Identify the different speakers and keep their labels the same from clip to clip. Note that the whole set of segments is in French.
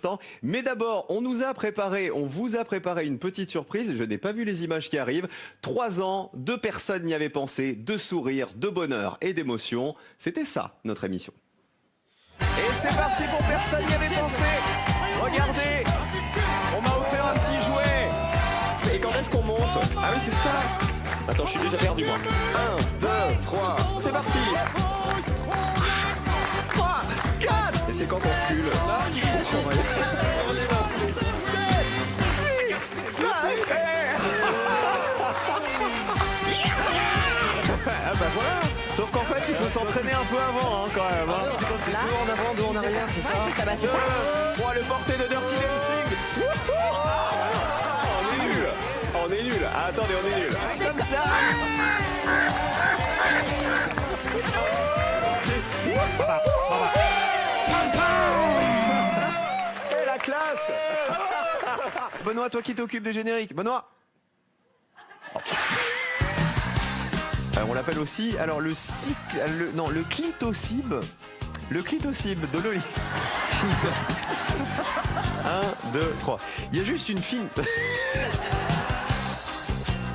Speaker 1: instant. Mais d'abord, on vous a préparé une petite surprise. Je n'ai pas vu les images qui arrivent. 3 ans, 2 personnes n'y avaient pensé, de sourires, de bonheur et d'émotion. C'était ça, notre émission. Et c'est parti pour personne n'y avait pensé. Regardez, on m'a offert un petit jouet. Et quand est-ce qu'on monte? Ah oui, c'est ça. Attends, je suis déjà perdu, moi. 1, 2, 3, c'est parti. 3, 4. Et c'est quand qu'on recule? Là, je comprends rien. 7, 8, 9, ah bah voilà. Sauf qu'en fait, il faut s'entraîner un peu avant, hein, quand même. Hein. C'est deux en avant, 2 en arrière, c'est ça?
Speaker 2: Ouais, c'est ça.
Speaker 1: Bon, le porté de Dirty Dancing. On est nul. On est nul. Ah, attendez, on est nul. Comme ça. Et la classe. Benoît, toi qui t'occupes des génériques. Benoît. On l'appelle aussi, alors le clitocib. Le clitocib de Loli. 1, 2, 3. Il y a juste une fine.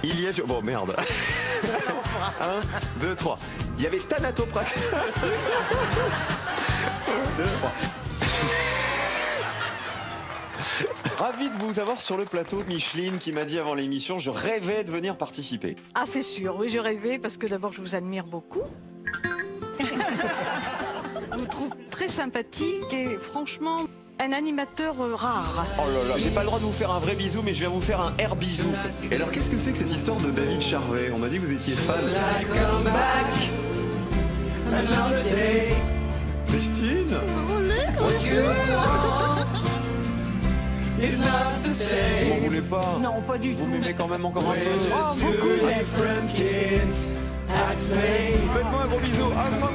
Speaker 1: Il y a. Bon, merde. 1, 2, 3. Il y avait Thanatoprax. 1, 2, 3. Ravi de vous avoir sur le plateau, Micheline, qui m'a dit avant l'émission, je rêvais de venir participer.
Speaker 2: Ah, c'est sûr, oui, je rêvais parce que d'abord, je vous admire beaucoup. Je vous trouve très sympathique et franchement, un animateur rare.
Speaker 1: Oh là là, j'ai pas le droit de vous faire un vrai bisou, mais je viens vous faire un air bisou. Et alors, qu'est-ce que c'est que cette histoire de David Charvet? On m'a dit que vous étiez fan. Christine? Vous m'en voulez pas?
Speaker 2: Non, pas du tout.
Speaker 1: Vous m'aimez quand même encore un peu?
Speaker 2: Oh, beaucoup.
Speaker 1: Faites-moi un gros bisou. Ah, moi.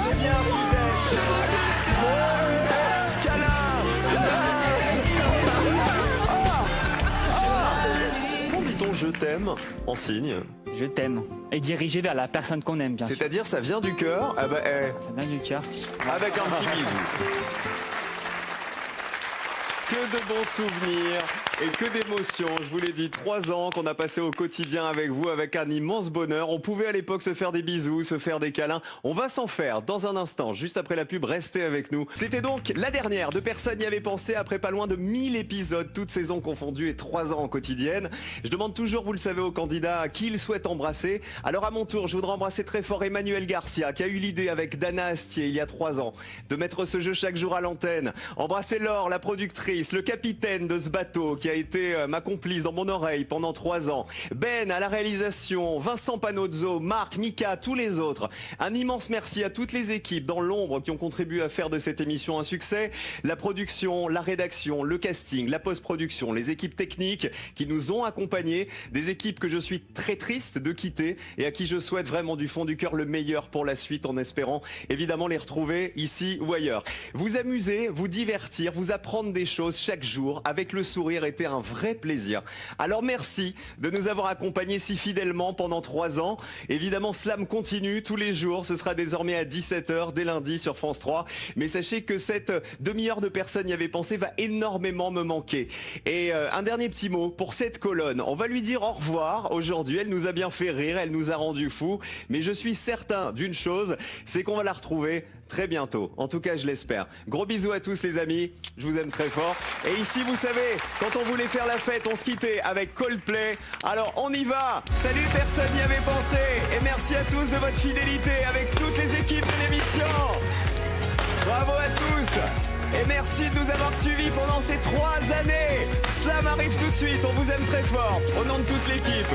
Speaker 1: C'est bien, Suzette. Câlin. Comment dit-on je t'aime en signe?
Speaker 3: Je t'aime. Et dirigé vers la personne qu'on aime, bien sûr.
Speaker 1: C'est-à-dire, ça vient du cœur. Ah bah,
Speaker 3: Ça vient du cœur.
Speaker 1: avec un petit bisou. Que de bons souvenirs et que d'émotions. Je vous l'ai dit, 3 ans qu'on a passé au quotidien avec vous, avec un immense bonheur. On pouvait à l'époque se faire des bisous, se faire des câlins. On va s'en faire dans un instant, juste après la pub. Restez avec nous. C'était donc la dernière de Personne n'y avait pensé, après pas loin de 1000 épisodes, toutes saisons confondues et 3 ans en quotidienne. Je demande toujours, vous le savez, aux candidats qui ils souhaitent embrasser. Alors à mon tour, je voudrais embrasser très fort Emmanuel Garcia, qui a eu l'idée avec Dana Astier il y a 3 ans de mettre ce jeu chaque jour à l'antenne. Embrasser Laure, la productrice, le capitaine de ce bateau qui a été ma complice dans mon oreille pendant 3 ans. Ben à la réalisation, Vincent Panozzo, Marc, Mika, tous les autres. Un immense merci à toutes les équipes dans l'ombre qui ont contribué à faire de cette émission un succès. La production, la rédaction, le casting, la post-production, les équipes techniques qui nous ont accompagnés. Des équipes que je suis très triste de quitter et à qui je souhaite vraiment du fond du cœur le meilleur pour la suite en espérant évidemment les retrouver ici ou ailleurs. Vous amuser, vous divertir, vous apprendre des choses chaque jour avec le sourire était un vrai plaisir. Alors merci de nous avoir accompagnés si fidèlement pendant 3 ans. Évidemment, Slam continue tous les jours. Ce sera désormais à 17h dès lundi sur France 3. Mais sachez que cette demi-heure de Personne y avait pensé va énormément me manquer. Et un dernier petit mot pour cette colonne. On va lui dire au revoir aujourd'hui. Elle nous a bien fait rire, elle nous a rendu fous. Mais je suis certain d'une chose, c'est qu'on va la retrouver très bientôt. En tout cas, je l'espère. Gros bisous à tous les amis. Je vous aime très fort. Et ici, vous savez, quand on voulait faire la fête, on se quittait avec Coldplay. Alors, on y va. Salut, Personne n'y avait pensé. Et merci à tous de votre fidélité avec toutes les équipes de l'émission. Bravo à tous. Et merci de nous avoir suivis pendant ces 3 années. Slam arrive tout de suite. On vous aime très fort. Au nom de toute l'équipe.